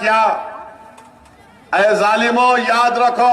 کیا؟ اے ظالموں، یاد رکھو،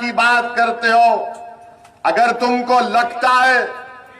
کی بات کرتے ہو۔ اگر تم کو لگتا ہے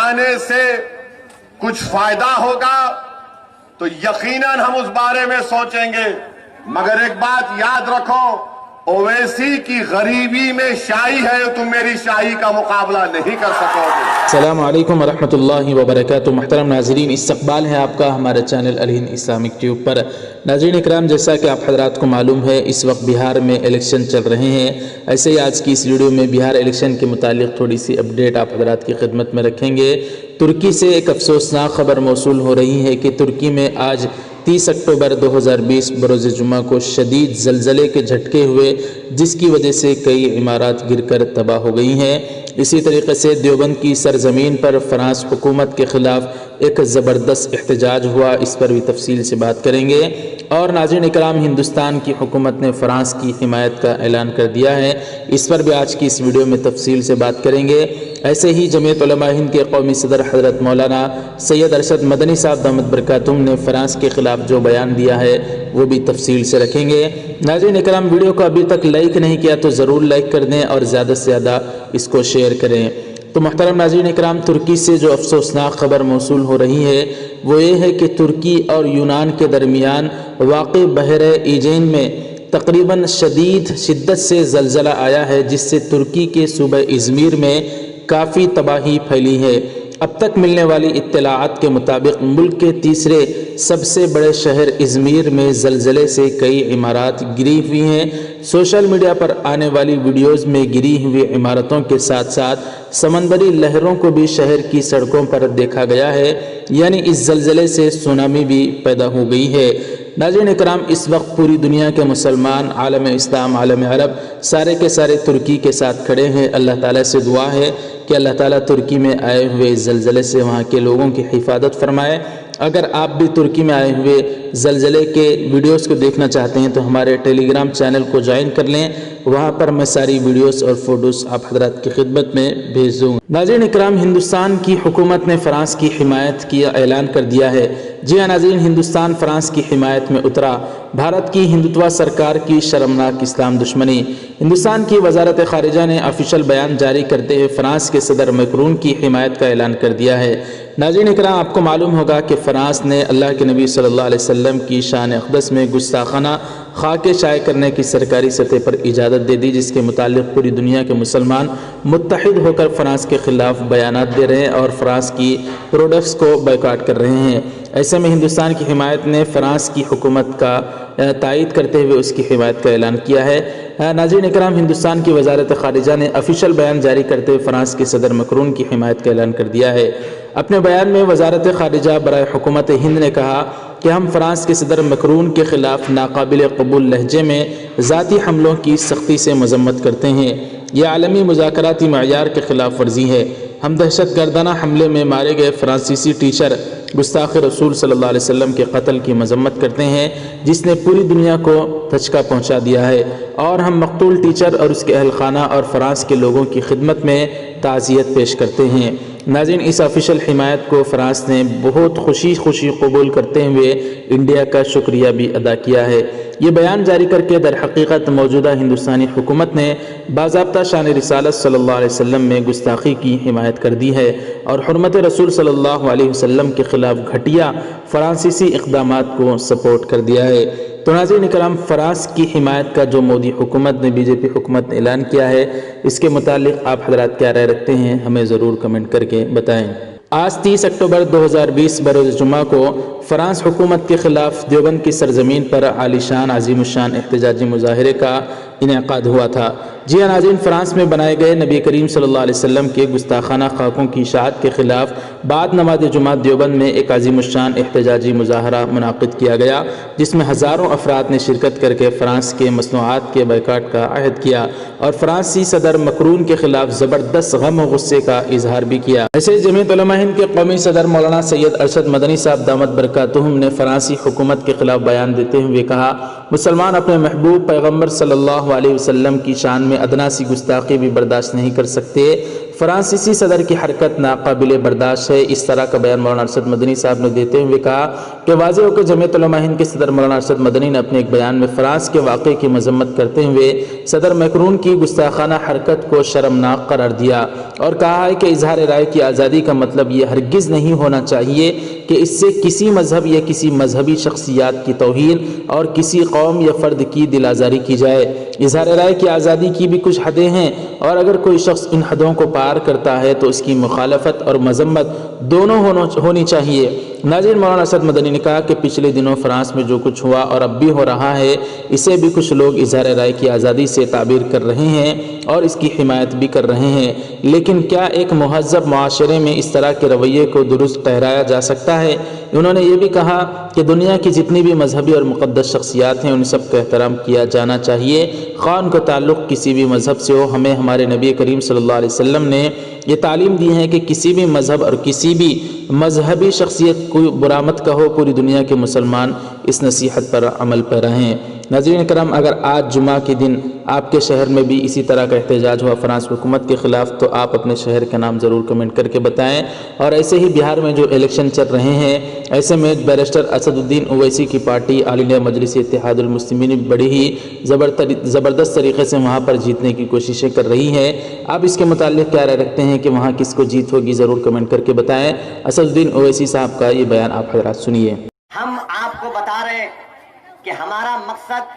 آنے سے کچھ فائدہ ہوگا تو یقیناً ہم اس بارے میں سوچیں گے، مگر ایک بات یاد رکھو، اویسی کی غریبی میں شاہی ہے، تم میری شاہی کا مقابلہ نہیں کر سکو گے۔ السلام علیکم ورحمۃ اللہ وبرکاتہ۔ محترم ناظرین، استقبال ہے آپ کا ہمارے چینل الہند اسلامک ٹیوب پر۔ ناظرین اکرام، جیسا کہ آپ حضرات کو معلوم ہے، اس وقت بہار میں الیکشن چل رہے ہیں۔ ایسے ہی آج کی اس ویڈیو میں بہار الیکشن کے متعلق تھوڑی سی اپڈیٹ آپ حضرات کی خدمت میں رکھیں گے۔ ترکی سے ایک افسوسناک خبر موصول ہو رہی ہے کہ ترکی میں آج 30 اکتوبر 2020 بروز جمعہ کو شدید زلزلے کے جھٹکے ہوئے، جس کی وجہ سے کئی عمارات گر کر تباہ ہو گئی ہیں۔ اسی طریقے سے دیوبند کی سرزمین پر فرانس حکومت کے خلاف ایک زبردست احتجاج ہوا، اس پر بھی تفصیل سے بات کریں گے۔ اور ناظرین اکرام، ہندوستان کی حکومت نے فرانس کی حمایت کا اعلان کر دیا ہے، اس پر بھی آج کی اس ویڈیو میں تفصیل سے بات کریں گے۔ ایسے ہی جمعیت علماء ہند کے قومی صدر حضرت مولانا سید ارشد مدنی صاحب دامت برکاتہم نے فرانس کے خلاف جو بیان دیا ہے وہ بھی تفصیل سے رکھیں گے۔ ناظرین اکرام، ویڈیو کو ابھی تک لائک نہیں کیا تو ضرور لائک کر دیں اور زیادہ سے زیادہ اس کو شیئر کریں۔ تو محترم ناظرین اکرام، ترکی سے جو افسوسناک خبر موصول ہو رہی ہے وہ یہ ہے کہ ترکی اور یونان کے درمیان واقع بحر ایجین میں تقریباً شدت سے زلزلہ آیا ہے، جس سے ترکی کے صوبہ ازمیر میں کافی تباہی پھیلی ہے۔ اب تک ملنے والی اطلاعات کے مطابق ملک کے تیسرے سب سے بڑے شہر ازمیر میں زلزلے سے کئی عمارات گری ہوئی ہیں۔ سوشل میڈیا پر آنے والی ویڈیوز میں گری ہوئی عمارتوں کے ساتھ ساتھ سمندری لہروں کو بھی شہر کی سڑکوں پر دیکھا گیا ہے، یعنی اس زلزلے سے سونامی بھی پیدا ہو گئی ہے۔ ناظرین اکرام، اس وقت پوری دنیا کے مسلمان، عالم اسلام، عالم عرب سارے کے سارے ترکی کے ساتھ کھڑے ہیں۔ اللہ تعالیٰ سے دعا ہے کہ اللہ تعالیٰ ترکی میں آئے ہوئے زلزلے سے وہاں کے لوگوں کی حفاظت فرمائے۔ اگر آپ بھی ترکی میں آئے ہوئے زلزلے کے ویڈیوز کو دیکھنا چاہتے ہیں تو ہمارے ٹیلی گرام چینل کو جوائن کر لیں، وہاں پر میں ساری ویڈیوز اور فوٹوز آپ حضرات کی خدمت میں بھیج دوں گا۔ ناظرین اکرام، ہندوستان کی حکومت نے فرانس کی حمایت کی اعلان کر دیا ہے۔ جی ہاں ناظرین، ہندوستان فرانس کی حمایت میں اترا۔ بھارت کی ہندوتوا سرکار کی شرمناک اسلام دشمنی۔ ہندوستان کی وزارت خارجہ نے آفیشل بیان جاری کرتے ہوئے فرانس کے صدر میکرون کی حمایت کا اعلان کر دیا ہے۔ ناظرین اکرام، آپ کو معلوم ہوگا کہ فرانس نے اللہ کے نبی صلی اللہ علیہ وسلم کی شان اقدس میں گستاخانہ خاکے شائع کرنے کی سرکاری سطح پر اجازت دے دی، جس کے متعلق پوری دنیا کے مسلمان متحد ہو کر فرانس کے خلاف بیانات دے رہے ہیں اور فرانس کی پروڈکٹس کو بائیکاٹ کر رہے ہیں۔ ایسے میں ہندوستان کی حمایت نے فرانس کی حکومت کا تائید کرتے ہوئے اس کی حمایت کا اعلان کیا ہے۔ ناظرین اکرام، ہندوستان کی وزارت خارجہ نے آفیشل بیان جاری کرتے ہوئے فرانس کے صدر میکرون کی حمایت کا اعلان کر دیا ہے۔ اپنے بیان میں وزارت خارجہ برائے حکومت ہند نے کہا کہ ہم فرانس کے صدر میکرون کے خلاف ناقابل قبول لہجے میں ذاتی حملوں کی سختی سے مذمت کرتے ہیں۔ یہ عالمی مذاکراتی معیار کے خلاف ورزی ہے۔ ہم دہشت گردانہ حملے میں مارے گئے فرانسیسی ٹیچر گستاخ رسول صلی اللہ علیہ وسلم کے قتل کی مذمت کرتے ہیں، جس نے پوری دنیا کو دھچکا پہنچا دیا ہے، اور ہم مقتول ٹیچر اور اس کے اہل خانہ اور فرانس کے لوگوں کی خدمت میں تعزیت پیش کرتے ہیں۔ ناظرین، اس آفیشل حمایت کو فرانس نے بہت خوشی قبول کرتے ہوئے انڈیا کا شکریہ بھی ادا کیا ہے۔ یہ بیان جاری کر کے در حقیقت موجودہ ہندوستانی حکومت نے باضابطہ شان رسالت صلی اللہ علیہ وسلم میں گستاخی کی حمایت کر دی ہے اور حرمت رسول صلی اللہ علیہ وسلم کے خلاف گھٹیا فرانسیسی اقدامات کو سپورٹ کر دیا ہے۔ تو ناظرین اکرام، فرانس کی حمایت کا جو مودی حکومت نے، بی جے پی حکومت نے اعلان کیا ہے، اس کے متعلق آپ حضرات کیا رائے رکھتے ہیں، ہمیں ضرور کمنٹ کر کے بتائیں۔ آج 30 اکتوبر 2020 بروز جمعہ کو فرانس حکومت کے خلاف دیوبند کی سرزمین پر عالی شان عظیم الشان احتجاجی مظاہرے کا انعقاد ہوا تھا۔ جی ہاں ناظرین، فرانس میں بنائے گئے نبی کریم صلی اللہ علیہ وسلم کے گستاخانہ خاکوں کی اشاعت کے خلاف بعد نماز جمعہ دیوبند میں ایک عظیم الشان احتجاجی مظاہرہ منعقد کیا گیا، جس میں ہزاروں افراد نے شرکت کر کے فرانس کے مصنوعات کے بائیکاٹ کا عہد کیا اور فرانسی صدر میکرون کے خلاف زبردست غم و غصے کا اظہار بھی کیا۔ ایسے جمعیت علماء ہند کے قومی صدر مولانا سید ارشد مدنی صاحب دامت برکاتہم نے فرانسی حکومت کے خلاف بیان دیتے ہوئے کہا، مسلمان اپنے محبوب پیغمبر صلی اللہ علیہ وسلم کی شان میں ادنا سی گستاخی بھی برداشت نہیں کر سکتے۔ فرانسیسی صدر کی حرکت ناقابل برداشت ہے۔ اس طرح کا بیان مولانا ارشد مدنی صاحب نے دیتے ہوئے کہا کہ واضح ہو کہ جمعیت علماء ہند کے صدر مولانا ارشد مدنی نے اپنے ایک بیان میں فرانس کے واقعے کی مذمت کرتے ہوئے صدر میکرون کی گستاخانہ حرکت کو شرمناک قرار دیا اور کہا ہے کہ اظہار رائے کی آزادی کا مطلب یہ ہرگز نہیں ہونا چاہیے کہ اس سے کسی مذہب یا کسی مذہبی شخصیات کی توہین اور کسی قوم یا فرد کی دل آزاری کی جائے۔ اظہار رائے کی آزادی کی بھی کچھ حدیں ہیں اور اگر کوئی شخص ان حدوں کو پار کرتا ہے تو اس کی مخالفت اور مذمت دونوں ہونی چاہیے۔ ناظرین، مولانا ارشد مدنی نے کہا کہ پچھلے دنوں فرانس میں جو کچھ ہوا اور اب بھی ہو رہا ہے، اسے بھی کچھ لوگ اظہار رائے کی آزادی سے تعبیر کر رہے ہیں اور اس کی حمایت بھی کر رہے ہیں، لیکن کیا ایک مہذب معاشرے میں اس طرح کے رویے کو درست ٹھہرایا جا سکتا ہے؟ انہوں نے یہ بھی کہا کہ دنیا کی جتنی بھی مذہبی اور مقدس شخصیات ہیں ان سب کا احترام کیا جانا چاہیے، خواہ ان کا تعلق کسی بھی مذہب سے ہو۔ ہمیں ہمارے نبی کریم صلی اللہ علیہ وسلم نے یہ تعلیم دی ہے کہ کسی بھی مذہب اور کسی بھی مذہبی شخصیت کو برا مت کہو، پوری دنیا کے مسلمان اس نصیحت پر عمل پر رہیں۔ ناظرین کرام، اگر آج جمعہ کے دن آپ کے شہر میں بھی اسی طرح کا احتجاج ہوا فرانس حکومت کے خلاف تو آپ اپنے شہر کا نام ضرور کمنٹ کر کے بتائیں۔ اور ایسے ہی بہار میں جو الیکشن چل رہے ہیں، ایسے میں بیرسٹر اسد الدین اویسی کی پارٹی آل انڈیا مجلس اتحاد المسلمین بڑی ہی زبردست طریقے سے وہاں پر جیتنے کی کوششیں کر رہی ہے۔ آپ اس کے متعلق کیا رائے رکھتے ہیں کہ وہاں کس کو جیت ہوگی؟ ضرور کمنٹ کر کے بتائیں۔ اسد الدین اویسی صاحب کا یہ بیان آپ حضرات سنیے۔ ہم آپ کو بتا رہے ہیں کہ ہمارا مقصد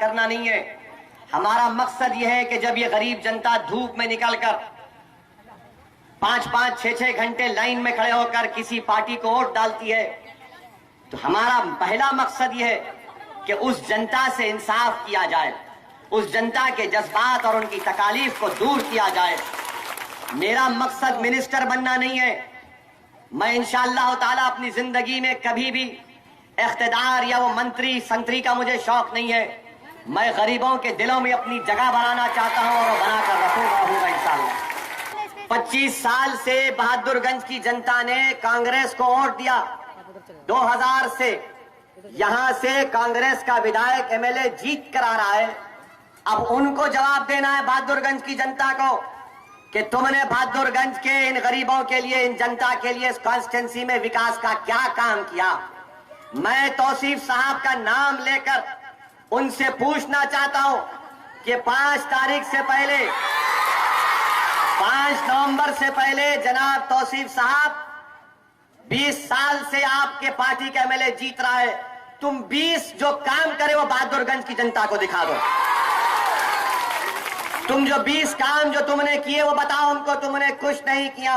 کرنا نہیں ہے۔ ہمارا مقصد یہ ہے کہ جب یہ غریب جنتا دھوپ میں نکل کر 5-5, 6-6 گھنٹے لائن میں کھڑے ہو کر کسی پارٹی کو ووٹ ڈالتی ہے تو ہمارا پہلا مقصد یہ ہے کہ اس جنتا سے انصاف کیا جائے، اس جنتا کے جذبات اور ان کی تکالیف کو دور کیا جائے۔ میرا مقصد منسٹر بننا نہیں ہے۔ میں انشاءاللہ تعالیٰ اپنی زندگی میں کبھی بھی اقتدار یا وہ منتری سنتری کا مجھے شوق نہیں ہے۔ میں غریبوں کے دلوں میں اپنی جگہ بنانا چاہتا ہوں اور بنا کر رکھوں گا انشاءاللہ۔ 25 سال سے بہادر گنج کی جنتا نے کانگریس کو ووٹ دیا۔ 2000 سے یہاں سے کانگریس کا ودھائک MLA جیت کر آ رہا ہے۔ اب ان کو جواب دینا ہے بہادر گنج کی جنتا کو کہ تم نے بہادر گنج کے ان غریبوں کے لیے، ان جنتا کے لیے اس کانسٹیٹنسی میں وکاس کا کیا کام کیا۔ میں توصیف صاحب کا نام لے کر ان سے پوچھنا چاہتا ہوں کہ 5 تاریخ سے پہلے، 5 نومبر سے پہلے جناب توصیف صاحب 20 سال سے آپ کے پارٹی کا MLA جیت رہا ہے، تم 20 جو کام کرے وہ بہادر گنج کی جنتا کو دکھا دو۔ تم جو 20 کام جو تم نے کیے وہ بتاؤ ان کو، تم نے کچھ نہیں کیا۔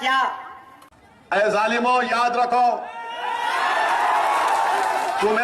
کیا؟ اے ظالموں، یاد رکھو، تم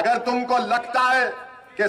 اگر تم کو لگتا ہے کہ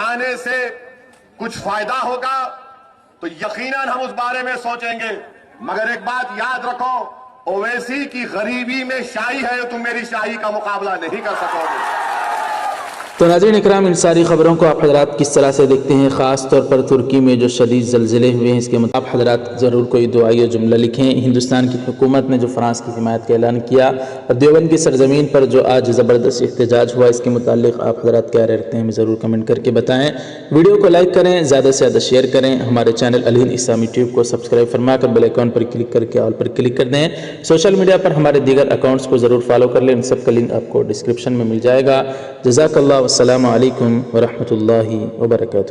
آنے سے کچھ فائدہ ہوگا تو یقیناً ہم اس بارے میں سوچیں گے، مگر ایک بات یاد رکھو، اویسی کی غریبی میں شاہی ہے، تم میری شاہی کا مقابلہ نہیں کر سکو گے۔ تو ناظرین اکرام، ان ساری خبروں کو آپ حضرات کس طرح سے دیکھتے ہیں؟ خاص طور پر ترکی میں جو شدید زلزلے ہوئے ہیں، اس کے مطابق آپ حضرات ضرور کوئی دعائیہ جملہ لکھیں۔ ہندوستان کی حکومت نے جو فرانس کی حمایت کا اعلان کیا اور دیوبند کی سرزمین پر جو آج زبردست احتجاج ہوا، اس کے متعلق آپ حضرات کیا رائے رکھتے ہیں؟ ہمیں ضرور کمنٹ کر کے بتائیں۔ ویڈیو کو لائک کریں، زیادہ سے زیادہ شیئر کریں، ہمارے چینل الہند اسلامی ٹیوب کو سبسکرائب فرما کر بیل آئیکن پر کلک کر کے آل پر کلک کر دیں۔ سوشل میڈیا پر ہمارے دیگر اکاؤنٹس کو ضرور فالو کر لیں، ان سب کا لنک آپ کو ڈسکرپشن میں مل جائے گا۔ جزاک اللہ، والسلام علیکم ورحمۃ اللہ وبرکاتہ۔